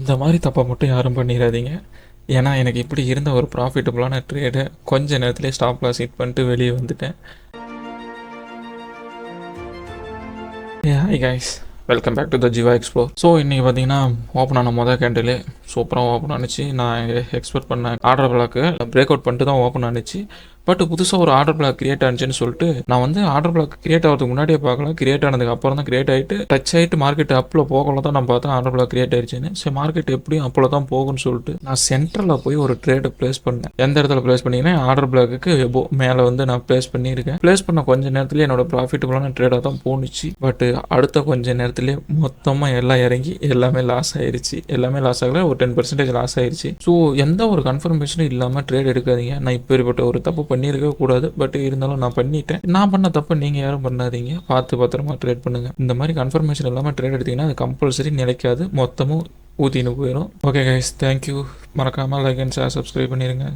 இந்த மாதிரி தப்பை மட்டும் யாரும் பண்ணிடாதீங்க. ஏன்னா எனக்கு இப்படி இருந்த ஒரு ப்ராஃபிட்டபுளான ட்ரேடை கொஞ்ச நேரத்துலேயே ஸ்டாப் லாஸ் ஹிட் பண்ணிட்டு வெளியே வந்துட்டேன். Hi guys, welcome back to the Jiva explore. So இன்றைக்கி பார்த்தீங்கன்னா ஓப்பன் ஆன மொதல் கேண்டிலே சூப்பராக ஓப்பன் ஆனிச்சு. நான் எக்ஸ்பெக்ட் பண்ண ஆர்டர் பிளாக்கு பிரேக் அவுட் பண்ணிட்டு தான் ஓப்பன் ஆனிச்சு. பட் புதுசாக ஒரு ஆர்டர் பிளாக் கிரியேட் ஆனிச்சுன்னு சொல்லிட்டு நான் வந்து ஆர்டர் பிளாக் கிரியேட் ஆகிறதுக்கு முன்னாடியே பார்க்கல. கிரியேட் ஆனதுக்கு அப்புறம் தான் கிரியேட் ஆகிட்டு டச் ஆகிட்டு மார்க்கெட் அப்பில் போகல தான் நான் பார்த்தேன் ஆர்டர் பிளாக் கிரியேட் ஆயிடுச்சுன்னு. சரி, மார்க்கெட் எப்படியும் அப்பில் தான் போகும்னு சொல்லிட்டு நான் சென்டரில் போய் ஒரு ட்ரேடை ப்ளேஸ் பண்ணேன். எந்த இடத்துல ப்ளேஸ் பண்ணிங்கன்னா ஆர்டர் பிளாக்கு எபோ மேலே வந்து நான் ப்ளேஸ் பண்ணியிருக்கேன். ப்ளேஸ் பண்ண கொஞ்சம் நேரத்துலேயே என்னோட ப்ராஃபிட்டபுளான ட்ரேடாக தான் போணுச்சு. பட் அடுத்த கொஞ்சம் நேரத்துலேயே மொத்தமாக எல்லாம் இறங்கி எல்லாமே லாஸ் ஆயிடுச்சு. எல்லாமே லாஸ் ஆகல, ஒரு 10% லாஸ் ஆயிடுச்சு. ஸோ எந்த ஒரு கன்ஃபர்மேஷனும் இல்லாமல் ட்ரேட் எடுக்காதீங்க. நான் இப்பேற்பட்ட ஒரு தப்பு பண்ணியிருக்க கூடாது. பட் இருந்தாலும் நான் பண்ணிட்டேன். நான் பண்ண தப்பு நீங்கள் யாரும் பண்ணாதீங்க. பார்த்து பத்திரமா ட்ரேட் பண்ணுங்கள். இந்த மாதிரி கன்ஃபர்மேஷன் இல்லாமல் ட்ரேட் எடுத்தீங்கன்னா அது கம்பல்சரி நிலைக்காது, மொத்தமும் ஊற்றின்னு போயிடும். Okay guys, thank you. மறக்காமல் லைக் அண்ட் ஷேர் சப்ஸ்கிரைப் பண்ணிடுங்க.